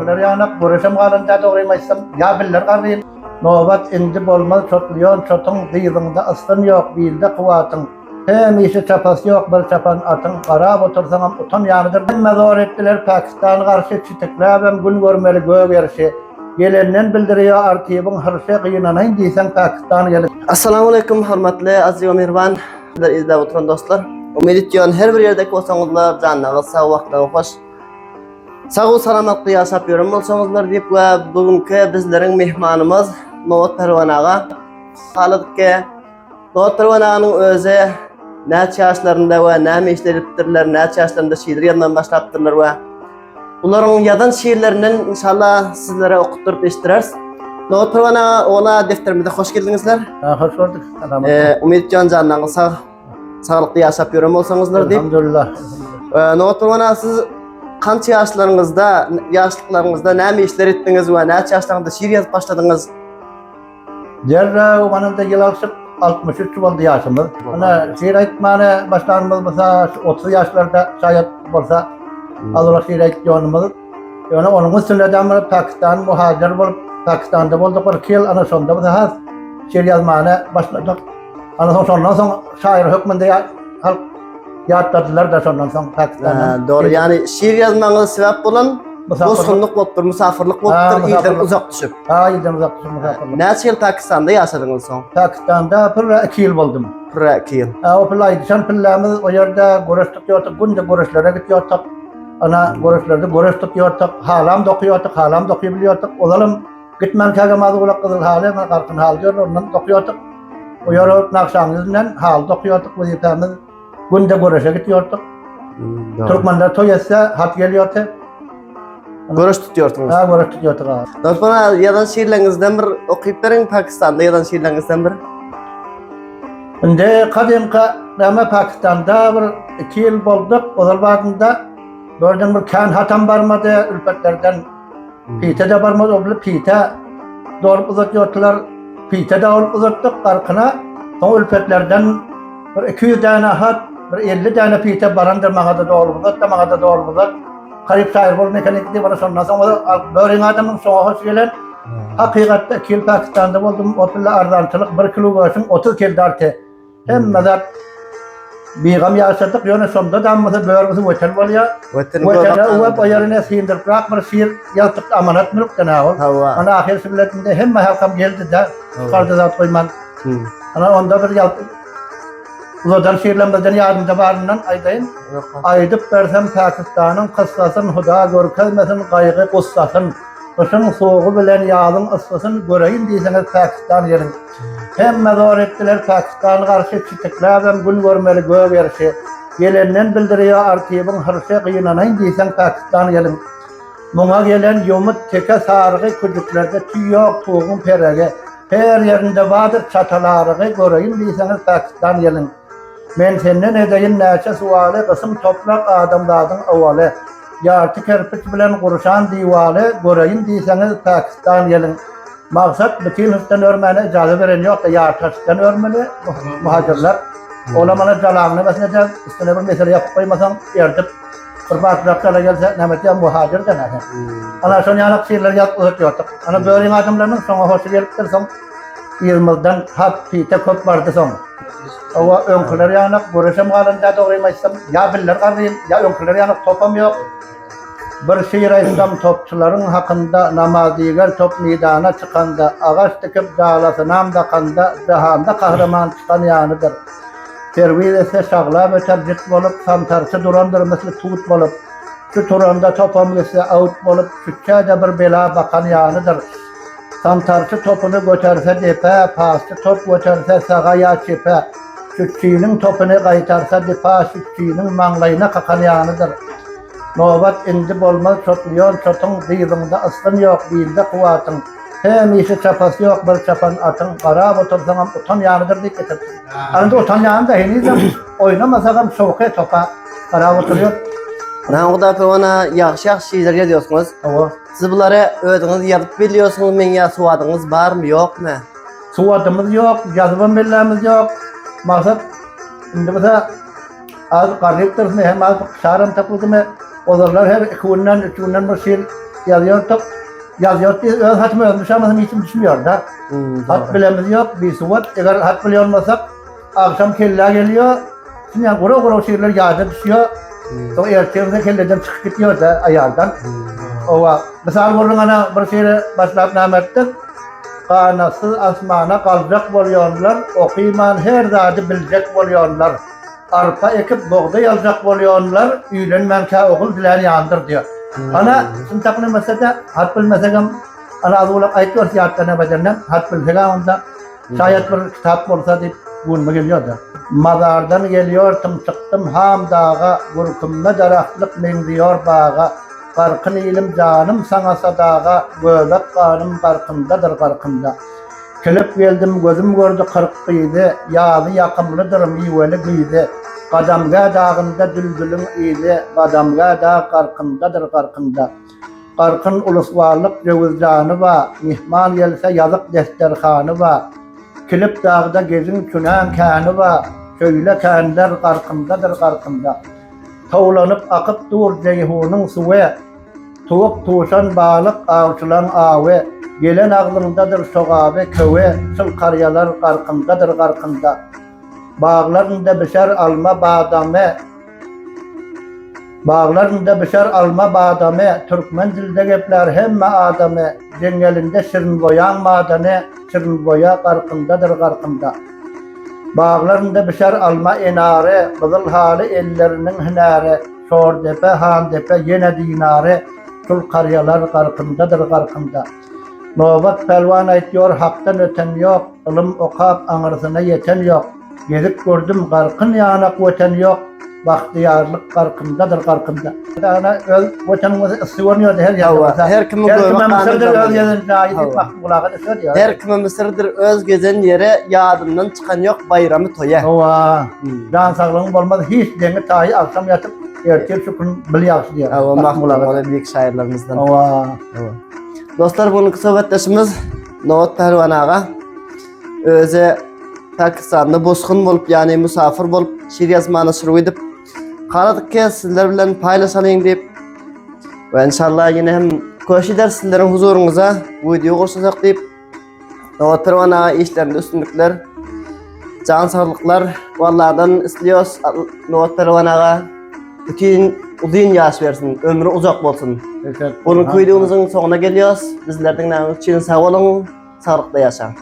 önküler yanak, görüşem galanda doğraymaysam, ya biller qarrıyın. Nobat indi bolmaz çotluyon, çotun dıyılında ıskın yok, bilde kuvatın. Hem işi çapası yok, bir çapan atın, qarab otursanam utan yanıdır. Emme zor ettiler Pakistan'a karşı çitikläbem gün görmeli göğ verişi. Gelenden bildiriyor arkibin hırsı kıyınanayın deysen Pakistan'a gelip. Assalamu alaikum hormatly aziz we mehriban izlep oturan dostlar. Umid etýän her bir ýerdeki bolsaňyzlar jannaňyz sag wagtlaryň hoş. Sag salamatly ýaşap ýörüm bolsaňyzlar diýip we bugünkü bizleriň mehmanymyz Nowat Perwan aga. Halykka Nowat Perwan aganyň özi näçe ýaşlarynda we näme işler etdirler, näçe ýaşlarynda şiir ýazman başlapdyrlar we ulanyň ýazan şiirlerinden inşallah sizlere okutdurup eşdireriz. Nowat Perwan aga, ola defterimize hoş geldiňizler. Hoş gördük. Umid etýän jannaňyz sağlıklı ýaşap ýörem bolsaňyzlar diýip. Elhamdülillah. Nowat Perwan aga, siz kança ýaşlaryňyzda, ýaşlyklaryňyzda näme işler etdiňiz we näçe ýaşlarynda şiir ýazyp başladyňyz? Derre manymda ýyl alşyp 63 boldy ýaşymyz. Ana şiir aýtmany başlanymyz bolsa 30 ýaşlarda şaýat bolsa azra şiir aýtýanymyz. Ýöne onuň üstünde Pakistan muhajir bolup Pakistan'da boldyk bir ýyl ana şonda biz şiir ýazmany başladyk. Ana şondan soň şair hökmünde halk ýatladylar da şondan soň Pakistan'dan. Doğru, yani şiir ýazmaňyza sebäp bolan bosgunlyk bolupdyr, musafirlik bolupdyr, ýyldan uzak düşüp. Ha, ýyldan uzak düşüp musafirlik. Näçe ýyl Pakistan'da ýaşadyňyz soň? Pakistan'da bir 2 ýyl boldum. 2 ýyl. O playdyşan pillamiz o ýerde görüşdik ýortuk, günde görüşlere gitýärdik. Ana görüşlerde görüşdik ýortuk, halam dokýardyk, halam dokýup bilýärdik. Olalım gitmän kägemazy ulak gyzyl haly, men garkyn hal diýär, ondan dokýardyk. O ýere nakşamyzdan hal dokýardyk, wezipamiz günde görüşe gitýärdik. Türkmenler toý etse hat gelýärdi. Görüş tutýardyňyz. Ha, görüş tutýardyk. Nowat Perwan aga, ýazan şiirleriňizden bir okyp beriň, Pakistan'da ýazan şiirleriňizden bir. Inde kadymky näme Pakistan'da bir 2 ýyl boldyk, ozal wagtynda birden bir kan hatam barmady ülpetlerden. Pitede barmady, o bilen pite dorup uzatýardylar. Pitede alıp uzatdyk garkyna. O ülpetlerden bir 200 däne hat, bir 50 däne pite barandyr maňa da dorup uzatdy, maňa da dorup uzatdy. Garip şair bol mekanik diýip bana şondan soň böreň adamyň soňa hoş gelen. Hakykatda 2 ýyl Pakistan'da boldum. O bilen arzançylyk 1 kilo başyň 30 kilo darty. Hemme zat biğam ýaşadyk, ýöne şonda dammyzy böwrümizi wetel bolýar. Wetel uwap ýerine sindirip bırak bir şiir ýazdyk, amanat mülkden awal. Ana ahir sübletinde hemme halkam geldi-de garda zat goýman. Ana onda bir ýazdyk. Uzadan şiirlemizden ýardymda baryndan aýdaýyn. Aýdyp bersem Pakistanyň kıssasyn huda görkezmesin, gaýgy gussasyn. Kışın soğuğu bilen ýazyň ıssasyn göreýin diýseňiz Pakistan ýerin. Hemme zor etdiler Pakistan'a karşı çitikläbem gün görmeli göğ verişi. Gelenden bildiriyor arkibin hırsı kıyınanayın deysen Pakistan'a gelin. Muňa gelen ýomut teke sarıgy küçüklerde tüý ýok tuğun perege. Her yerinde badyr çatalarıgy göreýin diýseňiz Pakistan'a gelin. Men senden edeýin näçe suwaly gysym toplak adamlaryň awaly. Ýarty kerpiç bilen gurşan diwaly göreýin diýseňiz Pakistan'a gelin. Maksat bütün hıftan örmeni icazı veren yok da yartaştan örmeli muhacirler. Ola bana calanını mesela üstüne bir mesele yapıp koymasan erdip bir bakraklara gelse nemetiyem muhacir denir. Ana son yanak şiirler uzatıyorduk. Ana böyle adamlarının sonra hoşu gelip dursam 20'dan hat pite köp vardı son. Ova önküler yanak görüşem galında doğraymaysam ya biller qarrıyım ya önküler yanak topam yok. Bir şiir aýtsam topçularyň hakynda namaz diýer top meydana çykanda agaç dikip dalasynam da kanda jahanda kahraman çykan ýanydyr. Terwil ese şaglap öterjit bolup samtarçy durandyr mesle tut bolup şu turanda topam ese out bolup şüçäde bir bela bakan ýanydyr. Samtarçy topuny göterse depe, pasty top göterse saga ýa çepe. Şüççiniň topuny gaýtarsa depa şüççiniň maňlaýyna kakan ýanydyr. Nobat indi bolmaz çotluyon, çotun dıyılında ıskın yok, bilde kuvatın. Hem işi çapası yok, bir çapan atın, qarab otursanam utan yanıdır deyip getirdim. Anında utan yanı da henizem oynamasagam soğukaya topa qarab oturuyor. Nowat Perwan aga, ýaxşy şiirler ýazýarsyňyz. Siz bulary özüňiz ýazyp bilýärsiňiz, meňe suwadyňyz barmy, ýokmy? Suwadymyz ýok, ýazybam bellemiz ýok. Maksat indi mesela az qarrypdyr, hem az şaram tapyldymy. Ozarlar her 2 günden 3 günden bir şiir yazıyorduk. Yazıyor diye öz hatımı ölmüş ama hiç düşünmüyor da. Hat bilemiz yok, bir suvat. Eğer hat biliyor olmasak, akşam kella geliyor. Şimdi kuru şeyler yağda düşüyor. O erkeğimize kelleden çıkıp gidiyor da ayardan. Ova. Mesela bunun ana bir şeyle başlayıp namettik. Kanasız asmana kalacak oluyorlar. Okuyman her zadı bilecek oluyorlar. Arpa ekip buğday alacak oluyorlar. Üylenmen ka okul diler yandır diyor. Ana şimdi takını mesela hat bilmesem ana azulak aytıyor siyatlarına bacanım. Hat bilsem onda şayet bir kitap olsa deyip bulma geliyor da. Mazardan geliyordum çıktım ham dağa. Gurkumda daraklık men diyor bağa. Qarqın ilim canım sana sadağa. Göbek kanım qarqındadır qarqında. Kelip geldim gözüm gördü qırqqıydı. Yağlı yakımlıdır miyveli gıydı. Qadamga dağında düldülün iydi. Qadamga dağ qarqındadır qarqında. Qarqın ulusvarlık cevizcanı va. Mihman gelse yazık desterxanı va. Kilip dağda gezin tünen kanı va. Şöyle kanlar qarqındadır qarqında. Tavlanıp akıp dur ceyhunun suve. Tuğuk tuşan balık avçılan ave. Gelen ağlındadır soğabe köve. Sıl karyalar qarqındadır qarqında. Bağlarında bişer alma badame. Bağlarında bişer alma badame. Türkmen dilde gepler hemme adame. Cengelinde şirin boyan madane. Şirin boya qarqındadır qarqında. Bağlarında bişer alma enare. Kızıl hali ellerinin hınare. Şor depe han depe yine dinare. Sul karyalar qarqındadır qarqında. Nobat pelvan aytıyor haktan öten yok. Ilım okap anırsına yeten yok. Gezip gördüm qarqın yanak öten yok. Bahtiyarlık qarqındadır qarqında. Ana öz ötenimiz ısıvanıyordu her yerde. Her kimin Her kimin Mısır'dır öz gezen yere yadından çıkan yok bayramı toya. Ova. Can sağlığın olmaz hiç denge tayi akşam yatıp erken şu gün biliyorsun diyor. Ova mahmulağı büyük şairlerimizden. Ova. Dostlar bunun sohbetleşimiz Novat Pehlivan ağa. Öze Pakistan'da bozkun bolup yani musafir bolup şiir yazmağına sürü edip qaradık ki sizler bilen paylaşalayım deyip ve inşallah yine hem koş eder sizlerin huzurunuza bu videoyu koşacak deyip Novat Pehlivan ağa işlerinde üstünlükler can sağlıklar vallahadan istiyoruz Novat Pehlivan ağa bütün uzun yaş versin, ömrü uzak olsun. Bunun videomuzun sonuna geliyoruz. Bizlerden için sağ olun, sağlıklı yaşayın.